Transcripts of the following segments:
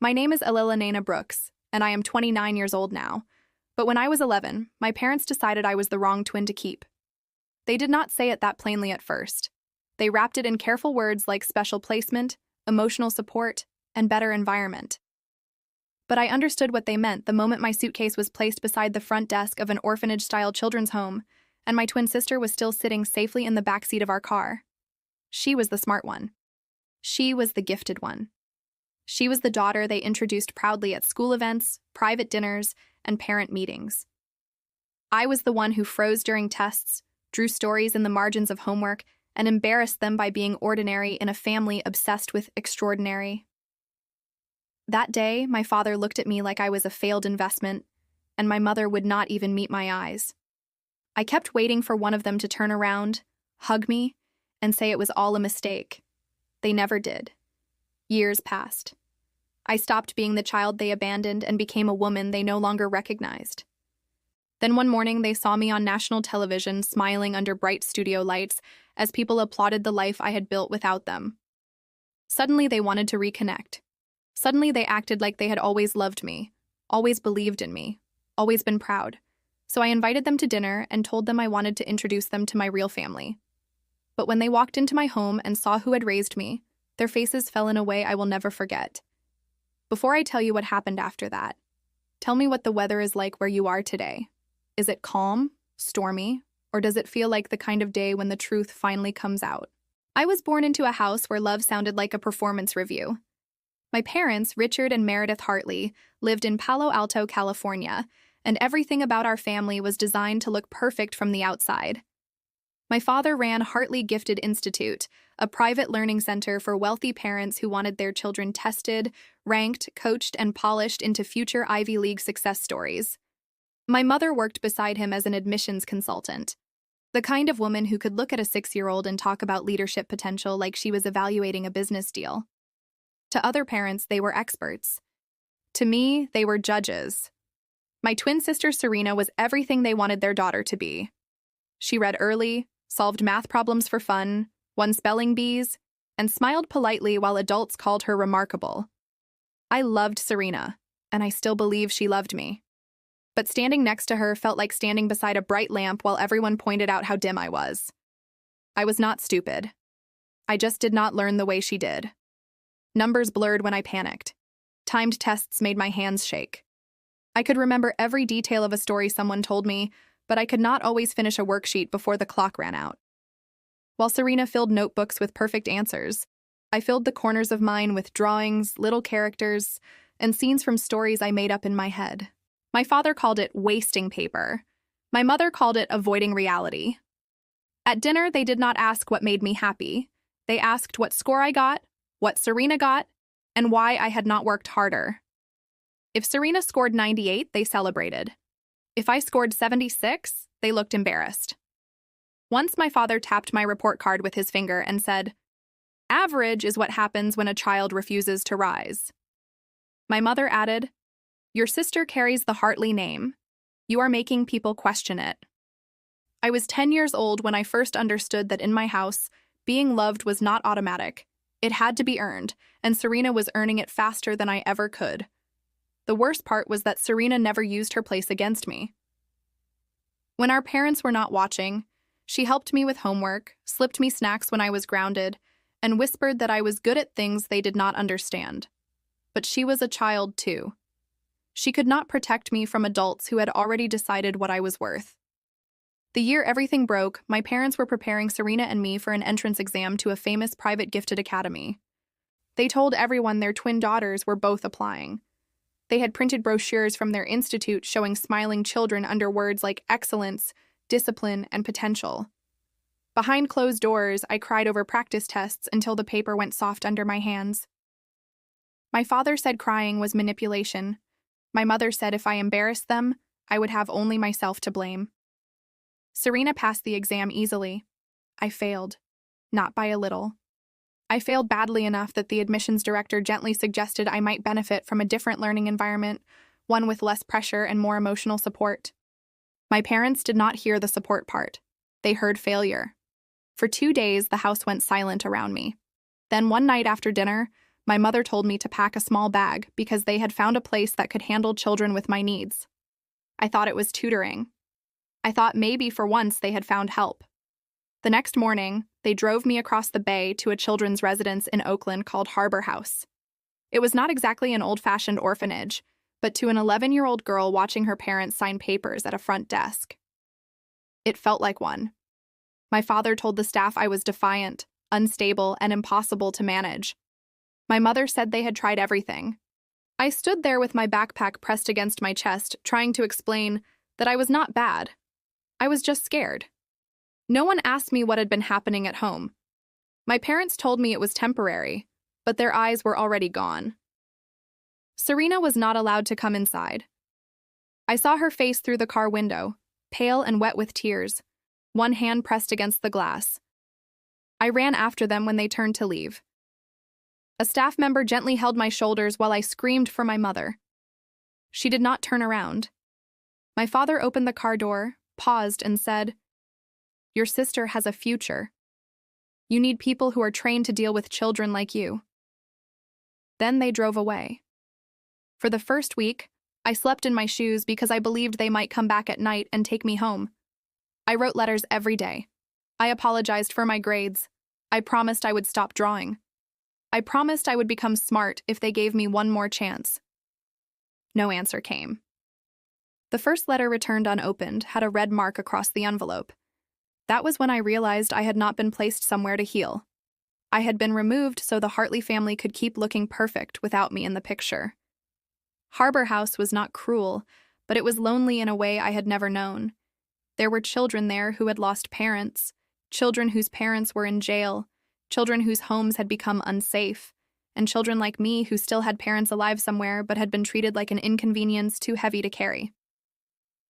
My name is Elena Brooks, and I am 29 years old now. But when I was 11, my parents decided I was the wrong twin to keep. They did not say it that plainly at first. They wrapped it in careful words like special placement, emotional support, and better environment. But I understood what they meant the moment my suitcase was placed beside the front desk of an orphanage-style children's home, and my twin sister was still sitting safely in the backseat of our car. She was the smart one. She was the gifted one. She was the daughter they introduced proudly at school events, private dinners, and parent meetings. I was the one who froze during tests, drew stories in the margins of homework, and embarrassed them by being ordinary in a family obsessed with extraordinary. That day, my father looked at me like I was a failed investment, and my mother would not even meet my eyes. I kept waiting for one of them to turn around, hug me, and say it was all a mistake. They never did. Years passed. I stopped being the child they abandoned and became a woman they no longer recognized. Then one morning, they saw me on national television smiling under bright studio lights as people applauded the life I had built without them. Suddenly, they wanted to reconnect. Suddenly, they acted like they had always loved me, always believed in me, always been proud. So I invited them to dinner and told them I wanted to introduce them to my real family. But when they walked into my home and saw who had raised me, their faces fell in a way I will never forget. Before I tell you what happened after that, tell me what the weather is like where you are today. Is it calm, stormy, or does it feel like the kind of day when the truth finally comes out? I was born into a house where love sounded like a performance review. My parents, Richard and Meredith Hartley, lived in Palo Alto, California, and everything about our family was designed to look perfect from the outside. My father ran Hartley Gifted Institute, a private learning center for wealthy parents who wanted their children tested, ranked, coached, and polished into future Ivy League success stories. My mother worked beside him as an admissions consultant, the kind of woman who could look at a 6-year-old and talk about leadership potential like she was evaluating a business deal. To other parents, they were experts. To me, they were judges. My twin sister Serena was everything they wanted their daughter to be. She read early, solved math problems for fun, won spelling bees, and smiled politely while adults called her remarkable. I loved Serena, and I still believe she loved me. But standing next to her felt like standing beside a bright lamp while everyone pointed out how dim I was. I was not stupid. I just did not learn the way she did. Numbers blurred when I panicked. Timed tests made my hands shake. I could remember every detail of a story someone told me, but I could not always finish a worksheet before the clock ran out. While Serena filled notebooks with perfect answers, I filled the corners of mine with drawings, little characters, and scenes from stories I made up in my head. My father called it wasting paper. My mother called it avoiding reality. At dinner, they did not ask what made me happy. They asked what score I got, what Serena got, and why I had not worked harder. If Serena scored 98, they celebrated. If I scored 76, they looked embarrassed. Once my father tapped my report card with his finger and said, "Average is what happens when a child refuses to rise." My mother added, "Your sister carries the Hartley name. You are making people question it." I was 10 years old when I first understood that in my house, being loved was not automatic. It had to be earned, and Serena was earning it faster than I ever could. The worst part was that Serena never used her place against me. When our parents were not watching, she helped me with homework, slipped me snacks when I was grounded, and whispered that I was good at things they did not understand. But she was a child too. She could not protect me from adults who had already decided what I was worth. The year everything broke, my parents were preparing Serena and me for an entrance exam to a famous private gifted academy. They told everyone their twin daughters were both applying. They had printed brochures from their institute showing smiling children under words like excellence, discipline, and potential. Behind closed doors, I cried over practice tests until the paper went soft under my hands. My father said crying was manipulation. My mother said if I embarrassed them, I would have only myself to blame. Serena passed the exam easily. I failed, not by a little. I failed badly enough that the admissions director gently suggested I might benefit from a different learning environment, one with less pressure and more emotional support. My parents did not hear the support part. They heard failure. For 2 days, the house went silent around me. Then one night after dinner, My mother told me to pack a small bag because they had found a place that could handle children with my needs. I thought it was tutoring. I thought maybe for once they had found help. The next morning, they drove me across the bay to a children's residence in Oakland called Harbor House. It was not exactly an old-fashioned orphanage, but to an 11-year-old girl watching her parents sign papers at a front desk. It felt like one. My father told the staff I was defiant, unstable, and impossible to manage. My mother said they had tried everything. I stood there with my backpack pressed against my chest, trying to explain that I was not bad. I was just scared. No one asked me what had been happening at home. My parents told me it was temporary, but their eyes were already gone. Serena was not allowed to come inside. I saw her face through the car window, pale and wet with tears, one hand pressed against the glass. I ran after them when they turned to leave. A staff member gently held my shoulders while I screamed for my mother. She did not turn around. My father opened the car door, paused, and said, "Your sister has a future. You need people who are trained to deal with children like you." Then they drove away. For the first week, I slept in my shoes because I believed they might come back at night and take me home. I wrote letters every day. I apologized for my grades. I promised I would stop drawing. I promised I would become smart if they gave me one more chance. No answer came. The first letter returned unopened had a red mark across the envelope. That was when I realized I had not been placed somewhere to heal. I had been removed so the Hartley family could keep looking perfect without me in the picture. Harbor House was not cruel, but it was lonely in a way I had never known. There were children there who had lost parents, children whose parents were in jail, children whose homes had become unsafe, and children like me who still had parents alive somewhere but had been treated like an inconvenience too heavy to carry.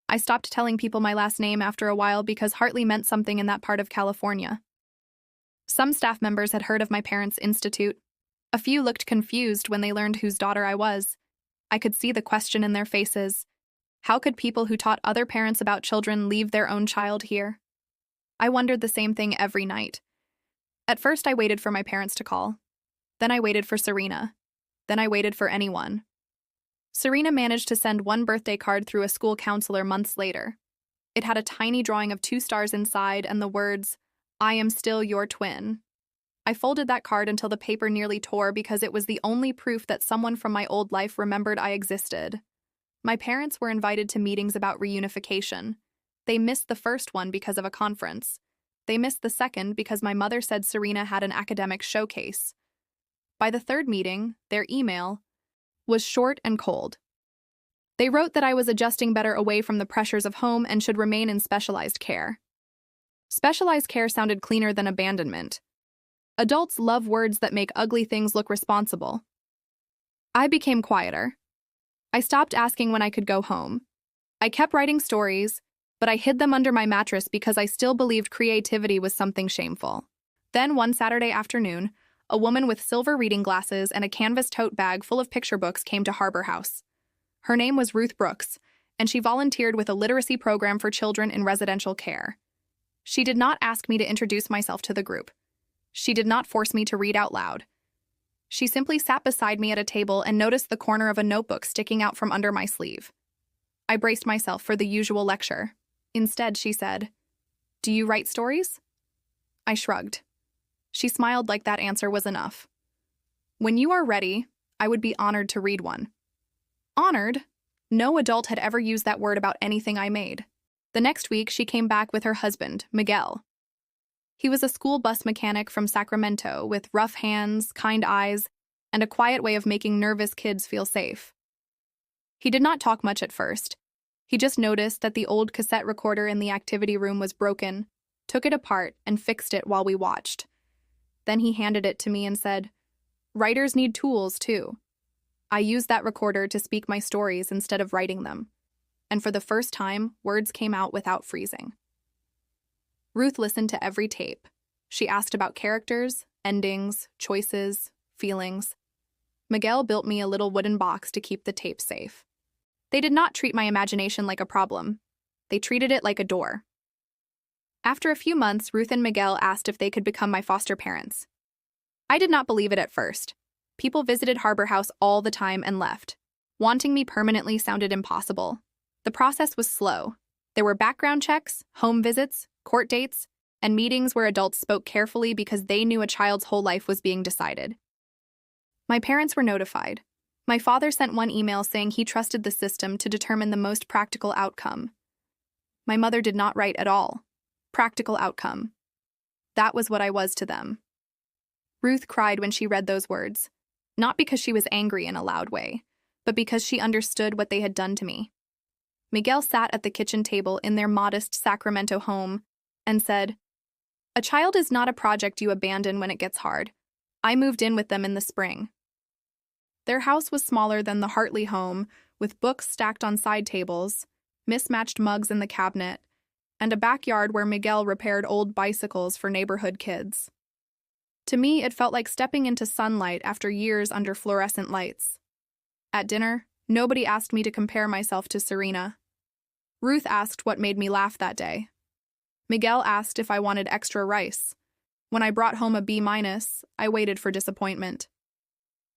I stopped telling people my last name after a while because Hartley meant something in that part of California. Some staff members had heard of my parents' institute. A few looked confused when they learned whose daughter I was. I could see the question in their faces. How could people who taught other parents about children leave their own child here? I wondered the same thing every night. At first, I waited for my parents to call. Then I waited for Serena. Then I waited for anyone. Serena managed to send one birthday card through a school counselor months later. It had a tiny drawing of 2 stars inside and the words, "I am still your twin." I folded that card until the paper nearly tore because it was the only proof that someone from my old life remembered I existed. My parents were invited to meetings about reunification. They missed the first one because of a conference. They missed the second because my mother said Serena had an academic showcase. By the third meeting, their email was short and cold. They wrote that I was adjusting better away from the pressures of home and should remain in specialized care. Specialized care sounded cleaner than abandonment. Adults love words that make ugly things look responsible. I became quieter. I stopped asking when I could go home. I kept writing stories, but I hid them under my mattress because I still believed creativity was something shameful. Then one Saturday afternoon, a woman with silver reading glasses and a canvas tote bag full of picture books came to Harbor House. Her name was Ruth Brooks, and she volunteered with a literacy program for children in residential care. She did not ask me to introduce myself to the group. She did not force me to read out loud. She simply sat beside me at a table and noticed the corner of a notebook sticking out from under my sleeve. I braced myself for the usual lecture. Instead, she said, "Do you write stories?" I shrugged. She smiled like that answer was enough. "When you are ready, I would be honored to read one." Honored? No adult had ever used that word about anything I made. The next week, she came back with her husband, Miguel. He was a school bus mechanic from Sacramento with rough hands, kind eyes, and a quiet way of making nervous kids feel safe. He did not talk much at first. He just noticed that the old cassette recorder in the activity room was broken, took it apart, and fixed it while we watched. Then he handed it to me and said, "Writers need tools, too." I used that recorder to speak my stories instead of writing them. And for the first time, words came out without freezing. Ruth listened to every tape. She asked about characters, endings, choices, feelings. Miguel built me a little wooden box to keep the tapes safe. They did not treat my imagination like a problem. They treated it like a door. After a few months, Ruth and Miguel asked if they could become my foster parents. I did not believe it at first. People visited Harbor House all the time and left. Wanting me permanently sounded impossible. The process was slow. There were background checks, home visits, court dates, and meetings where adults spoke carefully because they knew a child's whole life was being decided. My parents were notified. My father sent one email saying he trusted the system to determine the most practical outcome. My mother did not write at all. Practical outcome. That was what I was to them. Ruth cried when she read those words, not because she was angry in a loud way, but because she understood what they had done to me. Miguel sat at the kitchen table in their modest Sacramento home and said, "A child is not a project you abandon when it gets hard. I moved in with them in the spring." Their house was smaller than the Hartley home, with books stacked on side tables, mismatched mugs in the cabinet, and a backyard where Miguel repaired old bicycles for neighborhood kids. To me, it felt like stepping into sunlight after years under fluorescent lights. At dinner, nobody asked me to compare myself to Serena. Ruth asked what made me laugh that day. Miguel asked if I wanted extra rice. When I brought home a B-, I waited for disappointment.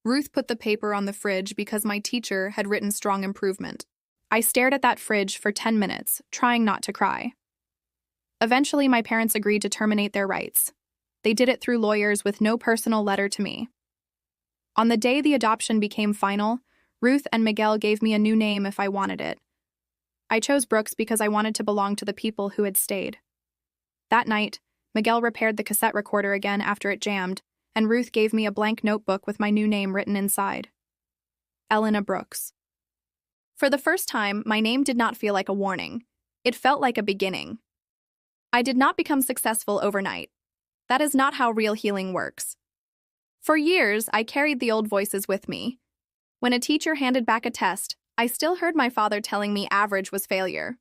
Ruth put the paper on the fridge because my teacher had written strong improvement. I stared at that fridge for 10 minutes, trying not to cry. Eventually, my parents agreed to terminate their rights. They did it through lawyers with no personal letter to me. On the day the adoption became final, Ruth and Miguel gave me a new name if I wanted it. I chose Brooks because I wanted to belong to the people who had stayed. That night, Miguel repaired the cassette recorder again after it jammed, and Ruth gave me a blank notebook with my new name written inside. Elena Brooks. For the first time, my name did not feel like a warning. It felt like a beginning. I did not become successful overnight. That is not how real healing works. For years, I carried the old voices with me. When a teacher handed back a test, I still heard my father telling me average was failure.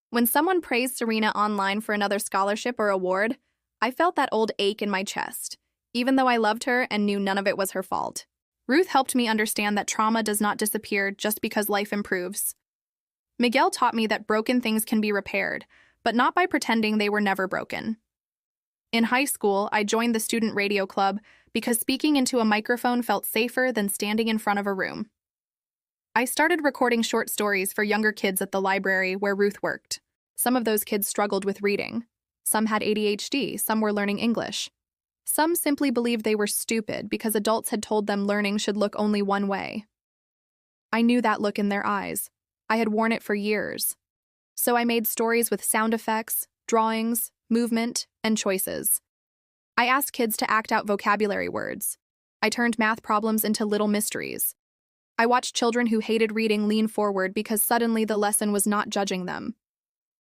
When someone praised Serena online for another scholarship or award, I felt that old ache in my chest, even though I loved her and knew none of it was her fault. Ruth helped me understand that trauma does not disappear just because life improves. Miguel taught me that broken things can be repaired, but not by pretending they were never broken. In high school, I joined the student radio club because speaking into a microphone felt safer than standing in front of a room. I started recording short stories for younger kids at the library where Ruth worked. Some of those kids struggled with reading. Some had ADHD, some were learning English. Some simply believed they were stupid because adults had told them learning should look only one way. I knew that look in their eyes. I had worn it for years. So I made stories with sound effects, drawings, movement, and choices. I asked kids to act out vocabulary words. I turned math problems into little mysteries. I watched children who hated reading lean forward because suddenly the lesson was not judging them.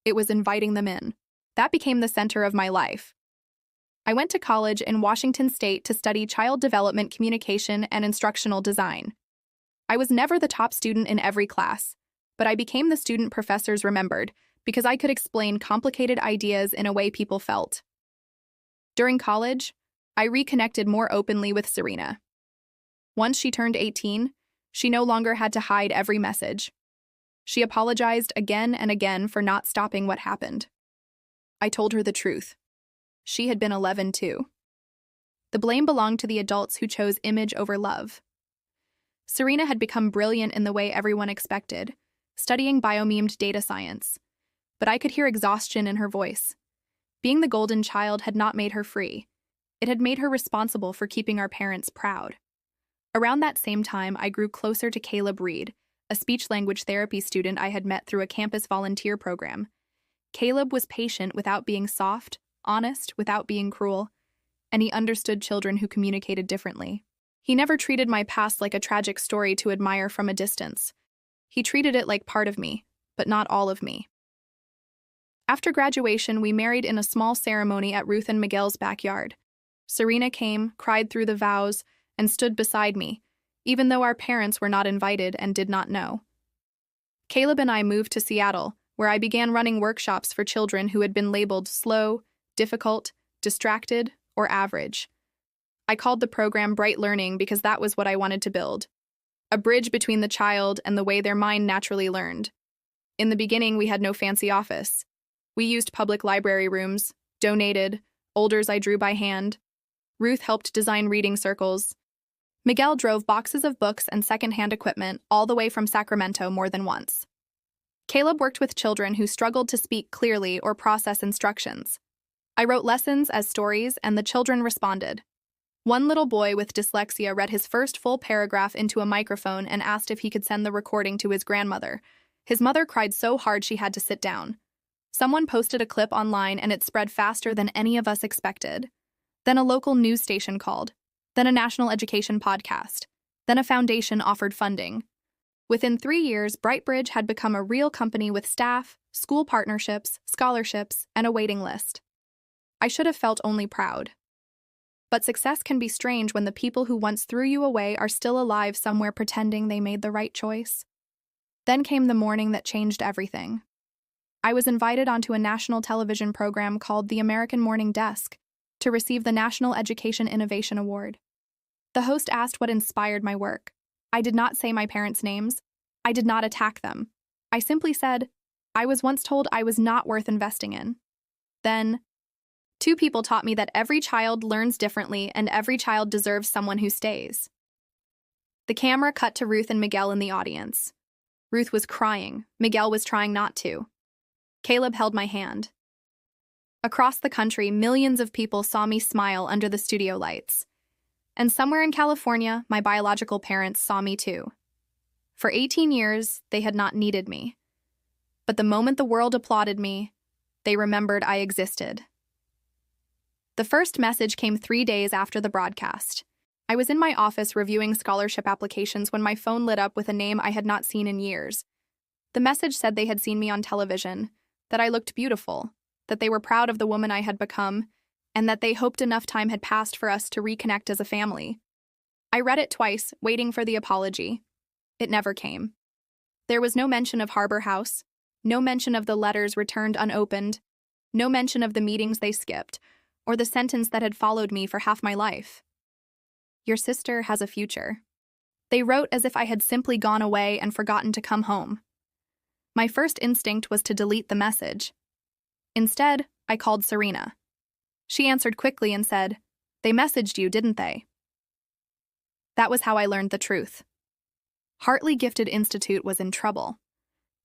It was inviting them in. That became the center of my life. I went to college in Washington State to study child development communication and instructional design. I was never the top student in every class, but I became the student professors remembered because I could explain complicated ideas in a way people felt. During college, I reconnected more openly with Serena. Once she turned 18, she no longer had to hide every message. She apologized again and again for not stopping what happened. I told her the truth. She had been 11 too. The blame belonged to the adults who chose image over love. Serena had become brilliant in the way everyone expected, studying biomemed data science. But I could hear exhaustion in her voice. Being the golden child had not made her free. It had made her responsible for keeping our parents proud. Around that same time, I grew closer to Caleb Reed, a speech-language therapy student I had met through a campus volunteer program. Caleb was patient without being soft, honest without being cruel, and he understood children who communicated differently. He never treated my past like a tragic story to admire from a distance. He treated it like part of me, but not all of me. After graduation, we married in a small ceremony at Ruth and Miguel's backyard. Serena came, cried through the vows, and stood beside me, even though our parents were not invited and did not know. Caleb and I moved to Seattle, where I began running workshops for children who had been labeled slow, difficult, distracted, or average. I called the program Bright Learning because that was what I wanted to build. A bridge between the child and the way their mind naturally learned. In the beginning, we had no fancy office. We used public library rooms, donated, olders I drew by hand. Ruth helped design reading circles. Miguel drove boxes of books and secondhand equipment all the way from Sacramento more than once. Caleb worked with children who struggled to speak clearly or process instructions. I wrote lessons as stories, and the children responded. One little boy with dyslexia read his first full paragraph into a microphone and asked if he could send the recording to his grandmother. His mother cried so hard she had to sit down. Someone posted a clip online and it spread faster than any of us expected. Then a local news station called. Then a national education podcast. Then a foundation offered funding. Within 3 years, Brightbridge had become a real company with staff, school partnerships, scholarships, and a waiting list. I should have felt only proud. But success can be strange when the people who once threw you away are still alive somewhere pretending they made the right choice. Then came the morning that changed everything. I was invited onto a national television program called The American Morning Desk to receive the National Education Innovation Award. The host asked what inspired my work. I did not say my parents' names. I did not attack them. I simply said, I was once told I was not worth investing in. Then, 2 people taught me that every child learns differently and every child deserves someone who stays. The camera cut to Ruth and Miguel in the audience. Ruth was crying. Miguel was trying not to. Caleb held my hand. Across the country, millions of people saw me smile under the studio lights. And somewhere in California, my biological parents saw me too. For 18 years, they had not needed me. But the moment the world applauded me, they remembered I existed. The first message came 3 days after the broadcast. I was in my office reviewing scholarship applications when my phone lit up with a name I had not seen in years. The message said they had seen me on television, that I looked beautiful, that they were proud of the woman I had become, and that they hoped enough time had passed for us to reconnect as a family. I read it twice, waiting for the apology. It never came. There was no mention of Harbor House, no mention of the letters returned unopened, no mention of the meetings they skipped, or the sentence that had followed me for half my life. Your sister has a future. They wrote as if I had simply gone away and forgotten to come home. My first instinct was to delete the message. Instead, I called Serena. She answered quickly and said, "They messaged you, didn't they?" That was how I learned the truth. Hartley Gifted Institute was in trouble.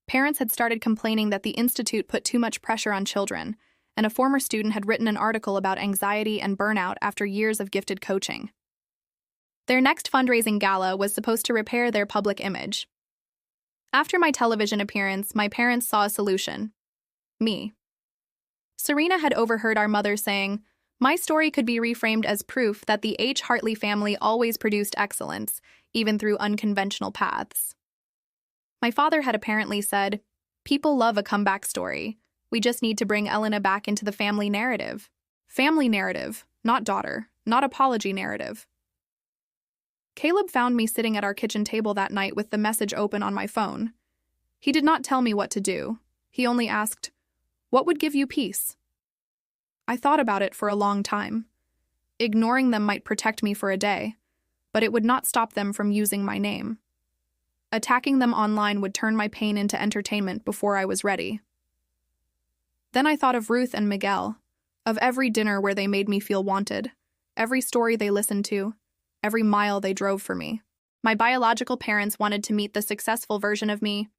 Parents had started complaining that the institute put too much pressure on children, and a former student had written an article about anxiety and burnout after years of gifted coaching. Their next fundraising gala was supposed to repair their public image. After my television appearance, my parents saw a solution. Me. Serena had overheard our mother saying, "My story could be reframed as proof that the H. Hartley family always produced excellence, even through unconventional paths." My father had apparently said, "People love a comeback story. We just need to bring Elena back into the family narrative." Family narrative, not daughter, not apology narrative. Caleb found me sitting at our kitchen table that night with the message open on my phone. He did not tell me what to do. He only asked, "What would give you peace?" I thought about it for a long time. Ignoring them might protect me for a day, but it would not stop them from using my name. Attacking them online would turn my pain into entertainment before I was ready. Then I thought of Ruth and Miguel, of every dinner where they made me feel wanted, every story they listened to, every mile they drove for me. My biological parents wanted to meet the successful version of me.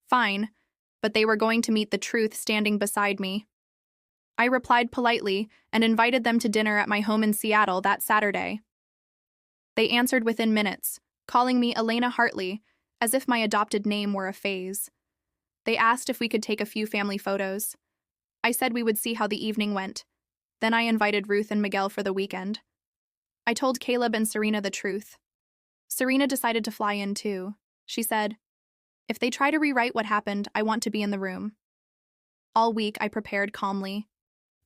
Fine, but they were going to meet the truth standing beside me. I replied politely and invited them to dinner at my home in Seattle that Saturday. They answered within minutes, calling me Elena Hartley, as if my adopted name were a phase. They asked if we could take a few family photos. I said we would see how the evening went. Then I invited Ruth and Miguel for the weekend. I told Caleb and Serena the truth. Serena decided to fly in too. She said, "If they try to rewrite what happened, I want to be in the room." All week I prepared calmly.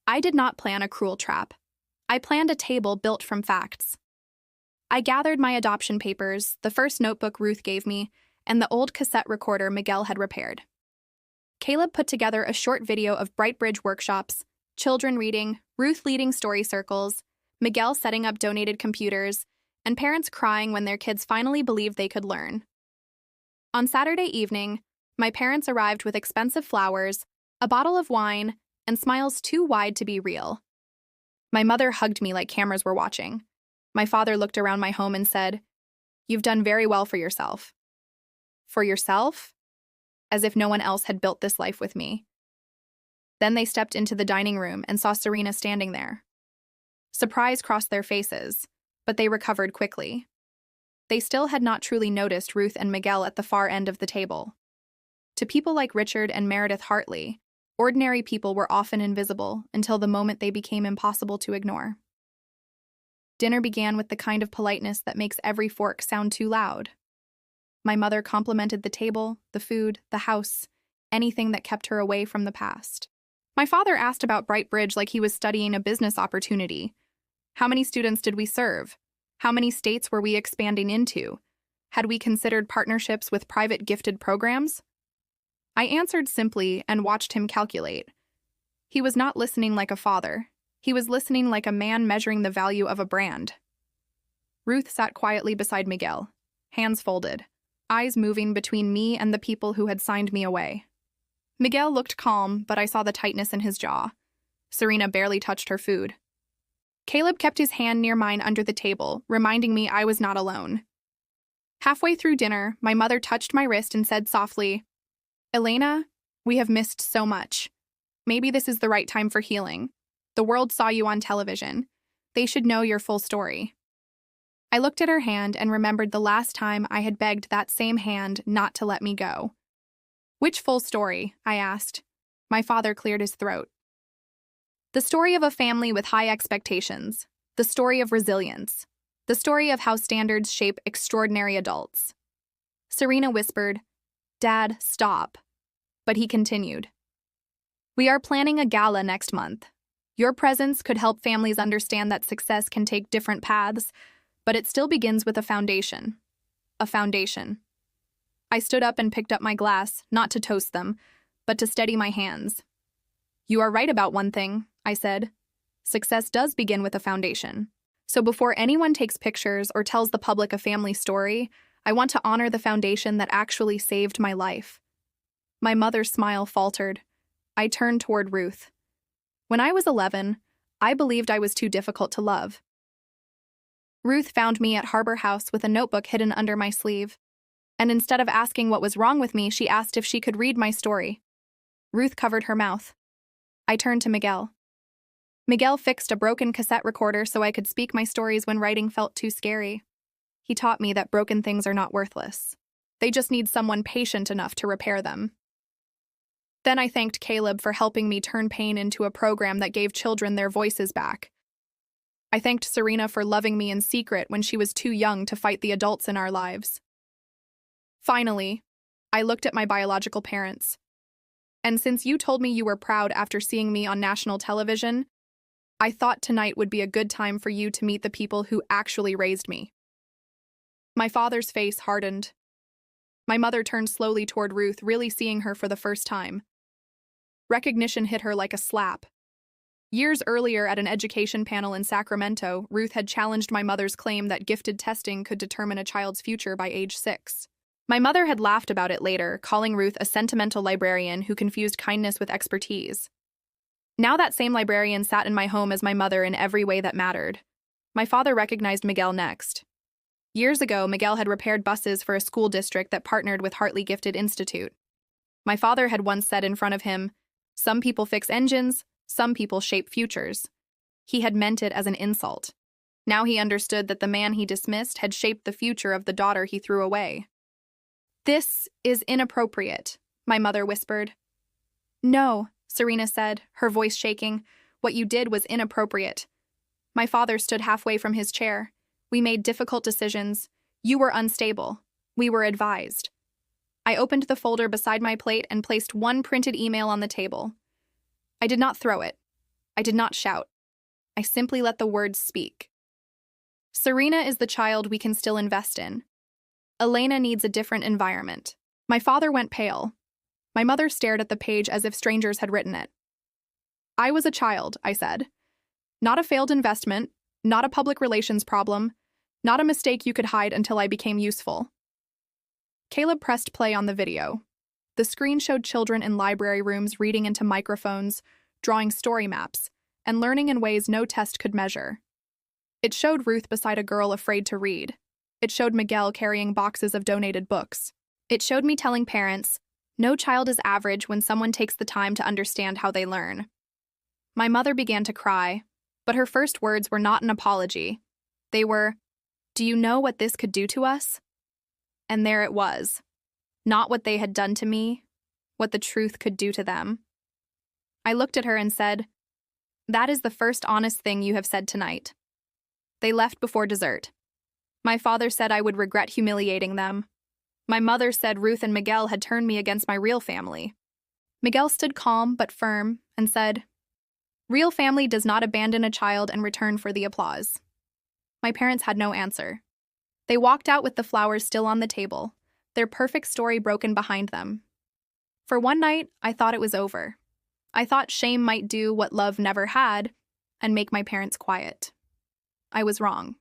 I did not plan a cruel trap. I planned a table built from facts. I gathered my adoption papers, the first notebook Ruth gave me, and the old cassette recorder Miguel had repaired. Caleb put together a short video of Brightbridge workshops, children reading, Ruth leading story circles, Miguel setting up donated computers, and parents crying when their kids finally believed they could learn. On Saturday evening, my parents arrived with expensive flowers, a bottle of wine, and smiles too wide to be real. My mother hugged me like cameras were watching. My father looked around my home and said, "You've done very well for yourself." For yourself? As if no one else had built this life with me. Then they stepped into the dining room and saw Serena standing there. Surprise crossed their faces, but they recovered quickly. They still had not truly noticed Ruth and Miguel at the far end of the table. To people like Richard and Meredith Hartley, ordinary people were often invisible until the moment they became impossible to ignore. Dinner began with the kind of politeness that makes every fork sound too loud. My mother complimented the table, the food, the house, anything that kept her away from the past. My father asked about Brightbridge like he was studying a business opportunity. How many students did we serve? How many states were we expanding into? Had we considered partnerships with private gifted programs? I answered simply and watched him calculate. He was not listening like a father. He was listening like a man measuring the value of a brand. Ruth sat quietly beside Miguel, hands folded, eyes moving between me and the people who had signed me away. Miguel looked calm, but I saw the tightness in his jaw. Serena barely touched her food. Caleb kept his hand near mine under the table, reminding me I was not alone. Halfway through dinner, my mother touched my wrist and said softly, "Elena, we have missed so much. Maybe this is the right time for healing. The world saw you on television. They should know your full story." I looked at her hand and remembered the last time I had begged that same hand not to let me go. "Which full story?" I asked. My father cleared his throat. "The story of a family with high expectations. The story of resilience. The story of how standards shape extraordinary adults." Serena whispered, "Dad, stop." But he continued, "We are planning a gala next month. Your presence could help families understand that success can take different paths, but it still begins with a foundation. A foundation." I stood up and picked up my glass, not to toast them, but to steady my hands. "You are right about one thing," I said. "Success does begin with a foundation. So before anyone takes pictures or tells the public a family story, I want to honor the foundation that actually saved my life." My mother's smile faltered. I turned toward Ruth. When I was 11, I believed I was too difficult to love. Ruth found me at Harbor House with a notebook hidden under my sleeve. And instead of asking what was wrong with me, she asked if she could read my story. Ruth covered her mouth. I turned to Miguel. Miguel fixed a broken cassette recorder so I could speak my stories when writing felt too scary. He taught me that broken things are not worthless. They just need someone patient enough to repair them. Then I thanked Caleb for helping me turn pain into a program that gave children their voices back. I thanked Serena for loving me in secret when she was too young to fight the adults in our lives. Finally, I looked at my biological parents. "And since you told me you were proud after seeing me on national television, I thought tonight would be a good time for you to meet the people who actually raised me." My father's face hardened. My mother turned slowly toward Ruth, really seeing her for the first time. Recognition hit her like a slap. Years earlier at an education panel in Sacramento, Ruth had challenged my mother's claim that gifted testing could determine a child's future by age 6. My mother had laughed about it later, calling Ruth a sentimental librarian who confused kindness with expertise. Now that same librarian sat in my home as my mother in every way that mattered. My father recognized Miguel next. Years ago, Miguel had repaired buses for a school district that partnered with Hartley Gifted Institute. My father had once said in front of him, "Some people fix engines, some people shape futures." He had meant it as an insult. Now he understood that the man he dismissed had shaped the future of the daughter he threw away. "This is inappropriate," my mother whispered. "No," Serena said, her voice shaking. "What you did was inappropriate." My father stood halfway from his chair. "We made difficult decisions. You were unstable. We were advised." I opened the folder beside my plate and placed one printed email on the table. I did not throw it. I did not shout. I simply let the words speak. Serena is the child we can still invest in. Elena needs a different environment. My father went pale. My mother stared at the page as if strangers had written it. "I was a child," I said. "Not a failed investment, not a public relations problem, not a mistake you could hide until I became useful." Caleb pressed play on the video. The screen showed children in library rooms reading into microphones, drawing story maps, and learning in ways no test could measure. It showed Ruth beside a girl afraid to read. It showed Miguel carrying boxes of donated books. It showed me telling parents, no child is average when someone takes the time to understand how they learn. My mother began to cry, but her first words were not an apology. They were, "Do you know what this could do to us?" And there it was. Not what they had done to me, what the truth could do to them. I looked at her and said, "That is the first honest thing you have said tonight." They left before dessert. My father said I would regret humiliating them. My mother said Ruth and Miguel had turned me against my real family. Miguel stood calm but firm and said, "Real family does not abandon a child and return for the applause." My parents had no answer. They walked out with the flowers still on the table, their perfect story broken behind them. For one night, I thought it was over. I thought shame might do what love never had and make my parents quiet. I was wrong.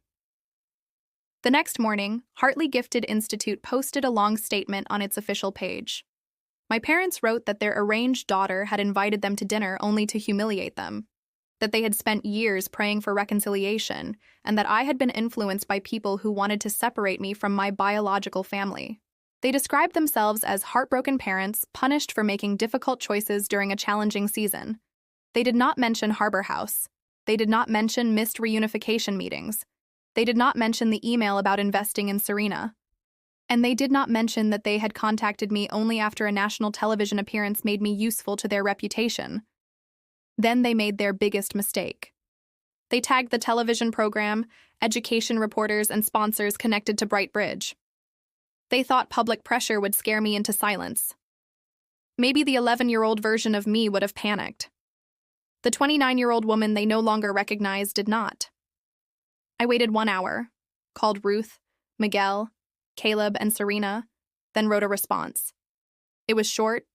The next morning, Hartley Gifted Institute posted a long statement on its official page. My parents wrote that their arranged daughter had invited them to dinner only to humiliate them, that they had spent years praying for reconciliation, and that I had been influenced by people who wanted to separate me from my biological family. They described themselves as heartbroken parents punished for making difficult choices during a challenging season. They did not mention Harbor House. They did not mention missed reunification meetings. They did not mention the email about investing in Serena. And they did not mention that they had contacted me only after a national television appearance made me useful to their reputation. Then they made their biggest mistake. They tagged the television program, education reporters, and sponsors connected to Bright Bridge. They thought public pressure would scare me into silence. Maybe the 11-year-old version of me would have panicked. The 29-year-old woman they no longer recognized did not. I waited 1 hour, called Ruth, Miguel, Caleb, and Serena, then wrote a response. It was short,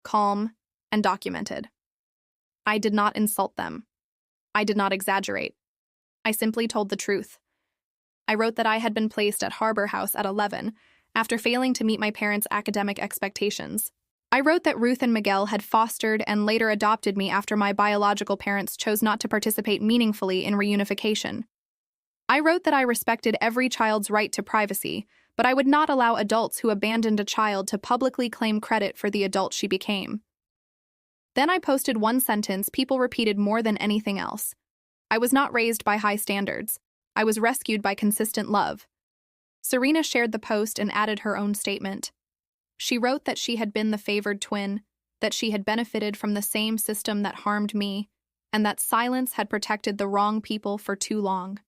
calm, and documented. I did not insult them. I did not exaggerate. I simply told the truth. I wrote that I had been placed at Harbor House at 11 after failing to meet my parents' academic expectations. I wrote that Ruth and Miguel had fostered and later adopted me after my biological parents chose not to participate meaningfully in reunification. I wrote that I respected every child's right to privacy, but I would not allow adults who abandoned a child to publicly claim credit for the adult she became. Then I posted one sentence people repeated more than anything else. I was not raised by high standards. I was rescued by consistent love. Serena shared the post and added her own statement. She wrote that she had been the favored twin, that she had benefited from the same system that harmed me, and that silence had protected the wrong people for too long.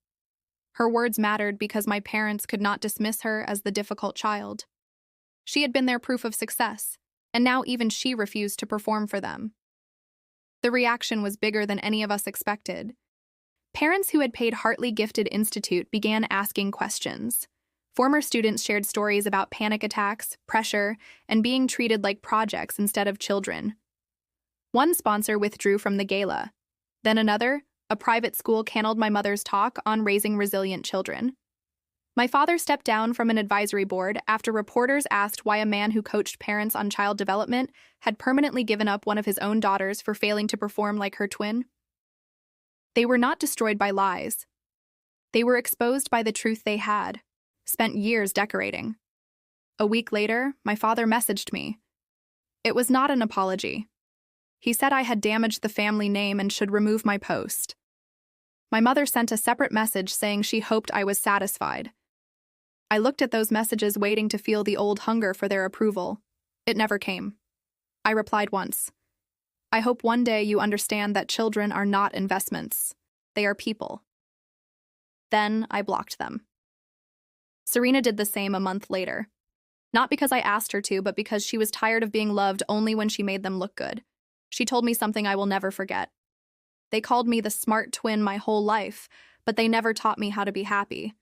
Her words mattered because my parents could not dismiss her as the difficult child. She had been their proof of success, and now even she refused to perform for them. The reaction was bigger than any of us expected. Parents who had paid Hartley Gifted Institute began asking questions. Former students shared stories about panic attacks, pressure, and being treated like projects instead of children. One sponsor withdrew from the gala. Then another, a private school, canceled my mother's talk on raising resilient children. My father stepped down from an advisory board after reporters asked why a man who coached parents on child development had permanently given up one of his own daughters for failing to perform like her twin. They were not destroyed by lies. They were exposed by the truth they had spent years decorating. A week later, my father messaged me. It was not an apology. He said I had damaged the family name and should remove my post. My mother sent a separate message saying she hoped I was satisfied. I looked at those messages waiting to feel the old hunger for their approval. It never came. I replied once. I hope one day you understand that children are not investments. They are people. Then I blocked them. Serena did the same a month later. Not because I asked her to, but because she was tired of being loved only when she made them look good. She told me something I will never forget. They called me the smart twin my whole life, but they never taught me how to be happy.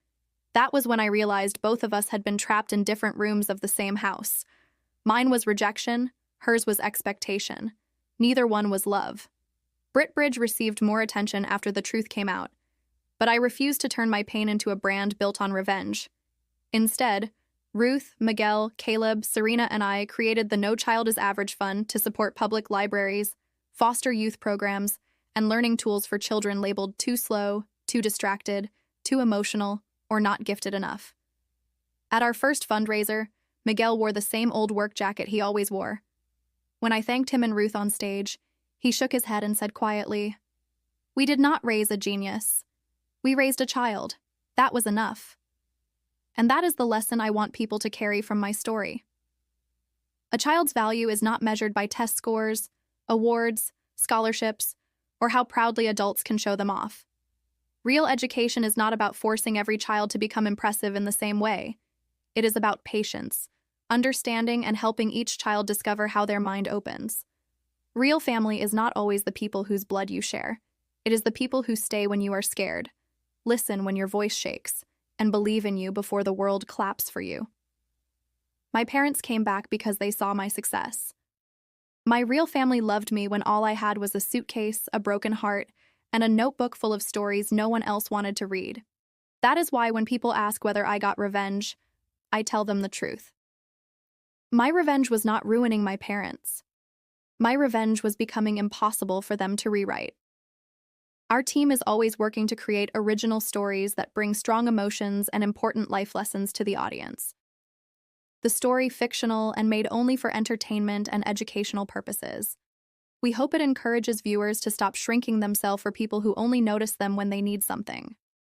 That was when I realized both of us had been trapped in different rooms of the same house. Mine was rejection, hers was expectation. Neither one was love. Bridge received more attention after the truth came out, but I refused to turn my pain into a brand built on revenge. Instead, Ruth, Miguel, Caleb, Serena, and I created the No Child is Average Fund to support public libraries, foster youth programs, and learning tools for children labeled too slow, too distracted, too emotional, or not gifted enough. At our first fundraiser, Miguel wore the same old work jacket he always wore. When I thanked him and Ruth on stage, he shook his head and said quietly, "We did not raise a genius. We raised a child. That was enough." And that is the lesson I want people to carry from my story. A child's value is not measured by test scores, awards, scholarships, or how proudly adults can show them off. Real education is not about forcing every child to become impressive in the same way. It is about patience, understanding, and helping each child discover how their mind opens. Real family is not always the people whose blood you share. It is the people who stay when you are scared, listen when your voice shakes, and believe in you before the world claps for you. My parents came back because they saw my success. My real family loved me when all I had was a suitcase, a broken heart, and a notebook full of stories no one else wanted to read. That is why when people ask whether I got revenge, I tell them the truth. My revenge was not ruining my parents. My revenge was becoming impossible for them to rewrite. Our team is always working to create original stories that bring strong emotions and important life lessons to the audience. The story fictional and made only for entertainment and educational purposes. We hope it encourages viewers to stop shrinking themselves for people who only notice them when they need something.